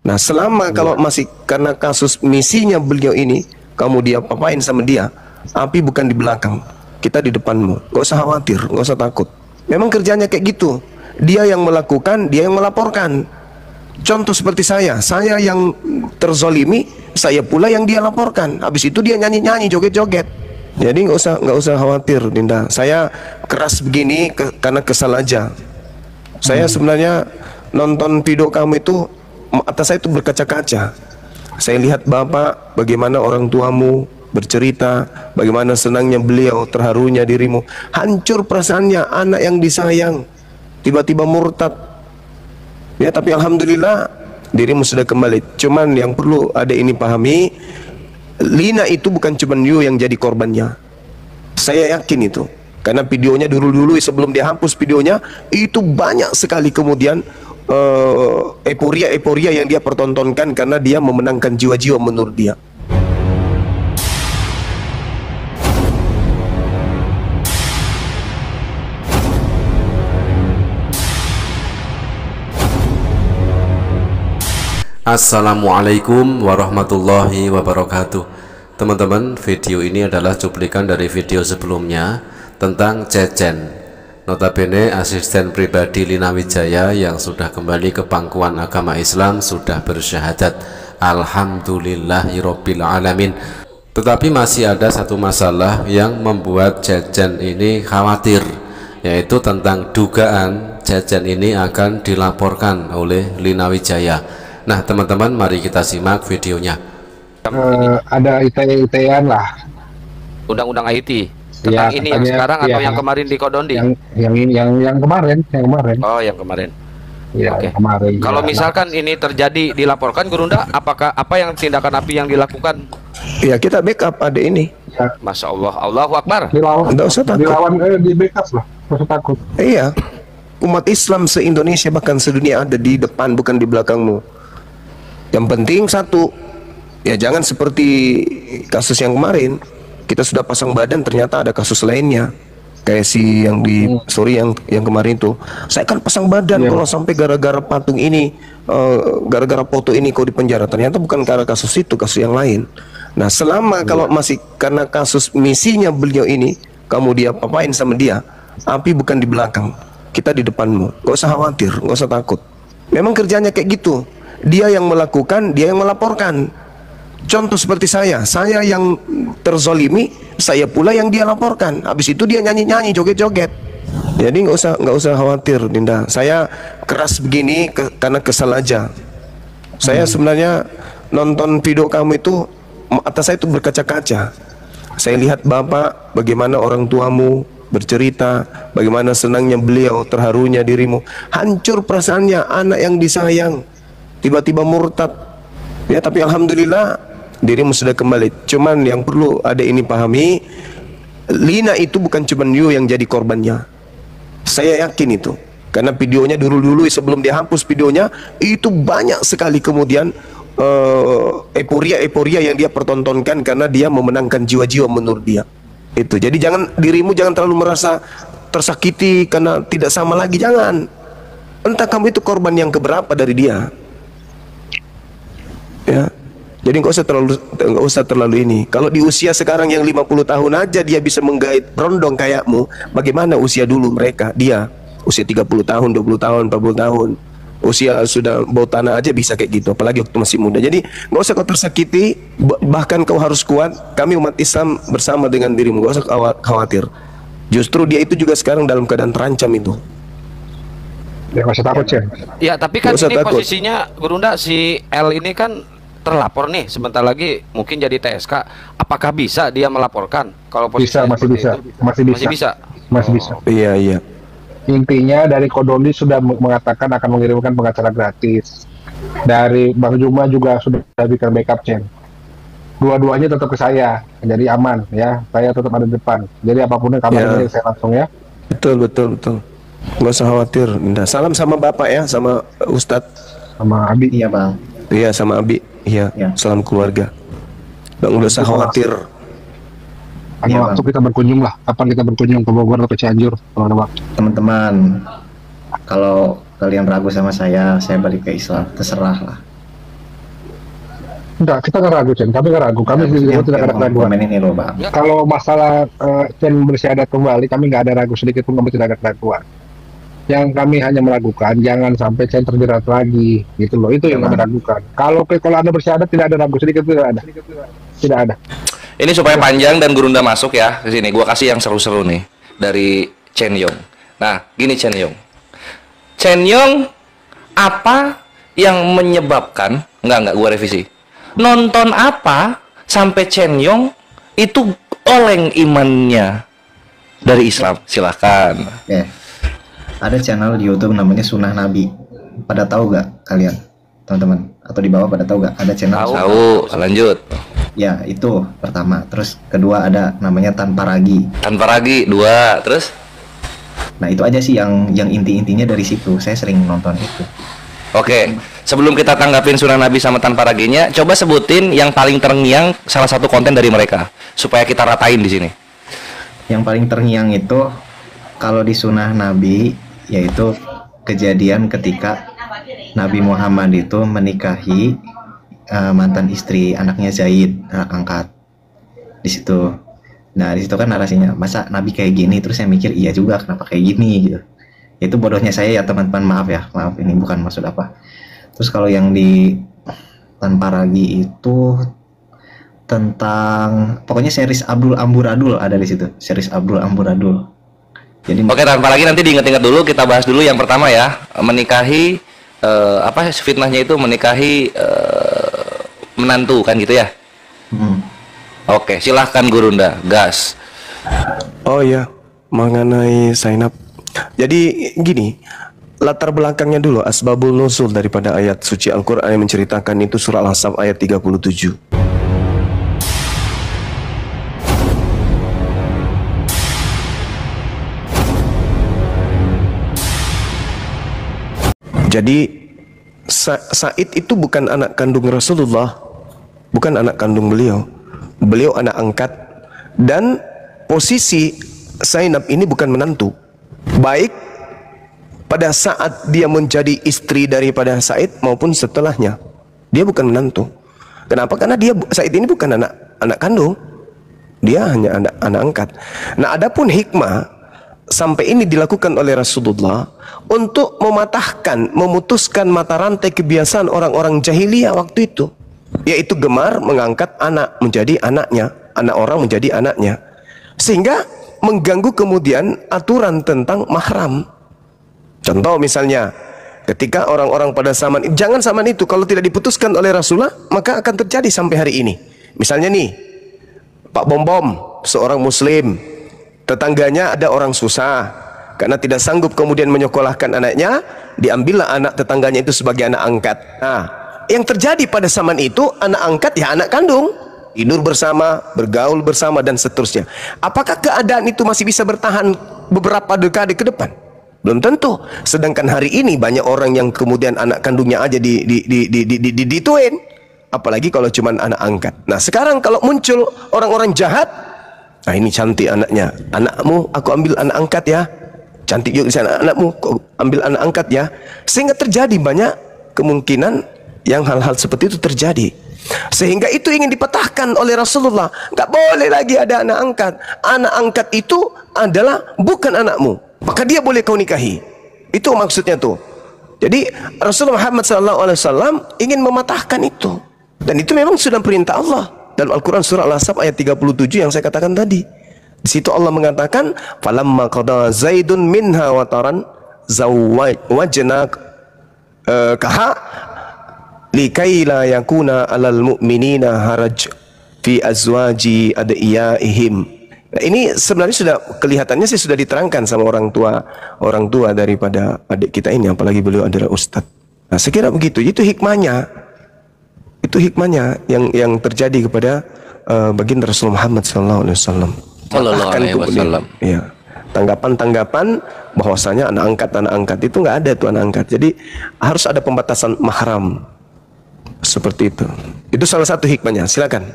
Nah, selama kalau masih karena kasus misinya beliau ini, kamu dia papain sama dia, api bukan di belakang, kita di depanmu. Gak usah khawatir, gak usah takut. Memang kerjanya kayak gitu. Dia yang melakukan, dia yang melaporkan. Contoh seperti saya yang terzolimi, saya pula yang dia laporkan. Habis itu dia nyanyi-nyanyi, joget-joget. Jadi nggak usah khawatir, Dinda. Saya keras begini karena kesal aja. Saya sebenarnya nonton video kamu itu, atas saya itu berkaca-kaca. Saya lihat Bapak, bagaimana orang tuamu bercerita, bagaimana senangnya beliau, terharunya dirimu. Hancur perasaannya, anak yang disayang tiba-tiba murtad. Ya, tapi alhamdulillah dirimu sudah kembali. Cuman yang perlu ada ini pahami, Lina itu bukan cuma you yang jadi korbannya. Saya yakin itu. Karena videonya dulu sebelum dia hapus videonya, itu banyak sekali kemudian euforia yang dia pertontonkan karena dia memenangkan jiwa-jiwa menurut dia. Assalamualaikum warahmatullahi wabarakatuh. Teman-teman, video ini adalah cuplikan dari video sebelumnya tentang Cecen, notabene asisten pribadi Lina Wijaya yang sudah kembali ke pangkuan agama Islam, sudah bersyahadat. Alhamdulillahirabbil alamin. Tetapi masih ada satu masalah yang membuat Cecen ini khawatir, yaitu tentang dugaan Cecen ini akan dilaporkan oleh Lina Wijaya. Nah teman-teman, mari kita simak videonya. Ada IT-an lah, Undang-undang IT tentang ya, ini katanya, yang sekarang atau ya, yang kemarin di Kodondi? yang kemarin. Oh, yang kemarin. Ya, Oke. kemarin. Kalau Ya, misalkan ini terjadi dilaporkan, Gurunda, apakah apa yang tindakan api yang dilakukan? Ya, kita backup ada ini. ya, Masya Allah, Allahu Akbar. Nggak usah takut. di backup lah, nggak usah takut. Iya, umat Islam se-Indonesia bahkan sedunia ada di depan, bukan di belakangmu. Yang penting satu, ya jangan seperti kasus yang kemarin, kita sudah pasang badan ternyata ada kasus lainnya. Kayak si yang di yang kemarin itu, saya kan pasang badan kalau sampai gara-gara patung ini, gara-gara foto ini kau di penjara. Ternyata bukan karena kasus itu, kasus yang lain. Nah, selama kalau masih karena kasus misinya beliau ini, kamu dia papain sama dia, api bukan di belakang, kita di depanmu. Gak usah khawatir, gak usah takut. Memang kerjanya kayak gitu. Dia yang melakukan, dia yang melaporkan. Contoh seperti saya yang terzolimi, saya pula yang dia laporkan. Habis itu dia nyanyi-nyanyi, joget-joget. Jadi nggak usah khawatir, Dinda. Saya keras begini karena kesal aja. Saya sebenarnya nonton video kamu itu, atas saya itu berkaca-kaca. Saya lihat Bapak, bagaimana orang tuamu bercerita, bagaimana senangnya beliau, terharunya dirimu. Hancur perasaannya, anak yang disayang tiba-tiba murtad. Ya, tapi alhamdulillah dirimu sudah kembali. Cuman yang perlu ada ini pahami, Lina itu bukan cuma you yang jadi korbannya. Saya yakin itu. Karena videonya dulu sebelum dia hapus videonya, itu banyak sekali kemudian euforia yang dia pertontonkan karena dia memenangkan jiwa-jiwa menurut dia. Itu. Jadi dirimu jangan terlalu merasa tersakiti karena tidak sama lagi, jangan. Entah kamu itu korban yang keberapa dari dia. Ya, jadi nggak usah terlalu ini. Kalau di usia sekarang yang 50 tahun aja dia bisa menggait rondong kayakmu, bagaimana usia dulu mereka? Dia usia 30 tahun, 20 tahun, 40 tahun, usia sudah bau tanah aja bisa kayak gitu, apalagi waktu masih muda. Jadi nggak usah kau tersakiti, bahkan kau harus kuat. Kami umat Islam bersama dengan dirimu, nggak usah khawatir. Justru dia itu juga sekarang dalam keadaan terancam itu. Ya, nggak usah takut, Cen. Ya, tapi kan ini takut. posisinya Gurunda, si L ini kan terlapor nih, sebentar lagi mungkin jadi TSK. Apakah bisa dia melaporkan? Kalau posisi Masih bisa. Iya. Intinya dari Kodondi sudah mengatakan akan mengirimkan pengacara gratis. Dari Bang Juma juga sudah bikin backup, Cen. Dua-duanya tetap ke saya, jadi aman ya. Saya tetap ada di depan. Jadi apapun yang kabarnya saya langsung ya. Betul. Nggak usah khawatir. Salam sama Bapak ya, sama Ustadz. Sama Abi. Iya, Bang. Iya, sama Abi. Iya, salam keluarga. Nggak usah khawatir. Ada waktu kita berkunjung lah. Kapan kita berkunjung ke Bogor atau ke Cianjur kalau ada waktu. Teman-teman, kalau kalian ragu sama saya balik ke Islam, terserah lah. Enggak, kita nggak ragu, Chen. Kami nggak ragu. Kami tidak ada keraguan. Komen ini loh, Bang. Kalau masalah Chen bersyahadat kembali, kami nggak ada ragu sedikit pun, kami tidak ada keraguan. Yang kami hanya meragukan, jangan sampai Chen terjerat lagi, gitu loh. Itu yang kami ragukan. Kalau Anda bersyahadat, tidak ada ragu sedikit, tidak ada. Tidak ada. Ini supaya panjang dan Gurunda masuk ya ke sini. Gua kasih yang seru-seru nih dari Chen Yong. Nah, gini Chen Yong. Chen Yong, apa yang menyebabkan gua revisi. Nonton apa sampai Chen Yong itu oleng imannya dari Islam? Silahkan. Ya. Ada channel di YouTube namanya Sunnah Nabi. Pada tahu gak kalian, teman-teman? Atau di bawah pada tahu gak? Ada channel. Tahu. Lanjut. Ya, itu pertama. Terus kedua ada namanya Tanpa Ragi. Tanpa Ragi, 2. Terus? Nah, itu aja sih yang inti-intinya dari situ. Saya sering nonton itu. Oke, sebelum kita tanggapin Sunnah Nabi sama Tanpa Raginya, coba sebutin yang paling terngiang salah satu konten dari mereka supaya kita ratain di sini. Yang paling terngiang itu kalau di Sunnah Nabi, yaitu kejadian ketika Nabi Muhammad itu menikahi mantan istri anaknya Zaid, anak angkat. Di situ. Nah, di situ kan narasinya, masa Nabi kayak gini? Terus saya mikir, iya juga, kenapa kayak gini gitu. Itu bodohnya saya ya teman-teman, maaf ya, maaf, ini bukan maksud apa. Terus kalau yang di Tanpa Ragi itu tentang pokoknya series Abdul Amburadul ada di situ, series Abdul Amburadul. Jadi Oke, Tanpa Ragi nanti diingat-ingat dulu, kita bahas dulu yang pertama ya, menikahi apa fitnahnya itu menikahi menantu kan gitu ya. Oke, silahkan Gurunda, gas. Oh ya, mengenai Zainab. Jadi gini, latar belakangnya dulu, asbabul nuzul daripada ayat suci Al-Quran yang menceritakan itu surah Al-Ahzab ayat 37. Jadi Said itu bukan anak kandung Rasulullah, bukan anak kandung beliau. Beliau anak angkat, dan posisi Zainab ini bukan menantu. Baik pada saat dia menjadi istri daripada Said maupun setelahnya, dia bukan menantu. Kenapa? Karena Said ini bukan anak kandung, dia hanya anak angkat. Nah, adapun hikmah sampai ini dilakukan oleh Rasulullah untuk memutuskan mata rantai kebiasaan orang-orang jahiliyah waktu itu, yaitu gemar mengangkat anak menjadi anaknya, anak orang menjadi anaknya, sehingga mengganggu kemudian aturan tentang mahram. Contoh misalnya, ketika orang-orang pada jangan zaman itu kalau tidak diputuskan oleh Rasulullah, maka akan terjadi sampai hari ini. Misalnya nih, Pak Bom-Bom, seorang muslim, tetangganya ada orang susah, karena tidak sanggup kemudian menyekolahkan anaknya, diambillah anak tetangganya itu sebagai anak angkat. Nah, yang terjadi pada zaman itu, anak angkat ya anak kandung, tidur bersama, bergaul bersama, dan seterusnya. Apakah keadaan itu masih bisa bertahan beberapa dekade ke depan? Belum tentu. Sedangkan hari ini banyak orang yang kemudian anak kandungnya aja dituin, apalagi kalau cuma anak angkat. Nah, sekarang kalau muncul orang-orang jahat, nah ini cantik anaknya, anakmu aku ambil anak angkat ya, cantik juga sana anakmu, aku ambil anak angkat ya, sehingga terjadi banyak kemungkinan yang hal-hal seperti itu terjadi. Sehingga itu ingin dipatahkan oleh Rasulullah. Nggak boleh lagi ada anak angkat. Anak angkat itu adalah bukan anakmu, maka dia boleh kau nikahi. Itu maksudnya tuh. Jadi Rasulullah Muhammad SAW ingin mematahkan itu. Dan itu memang sudah perintah Allah dalam Al-Quran surah Al-Ahzab ayat 37 yang saya katakan tadi. Di situ Allah mengatakan, "Falamma qada Zaidun minha wataran zawwajna kaha likai la yakuna 'alal mu'minina haraj fi azwaji adiyaihim." Nah, ini sebenarnya sudah kelihatannya sih sudah diterangkan sama orang tua daripada adik kita ini, apalagi beliau adalah ustadz. Nah, saya kira begitu. Itu hikmahnya. Itu hikmahnya yang terjadi kepada baginda Rasulullah Muhammad SAW. Ya, tanggapan bahwasanya anak angkat itu nggak ada tuh anak angkat. Jadi harus ada pembatasan mahram seperti itu. Itu salah satu hikmahnya. Silakan.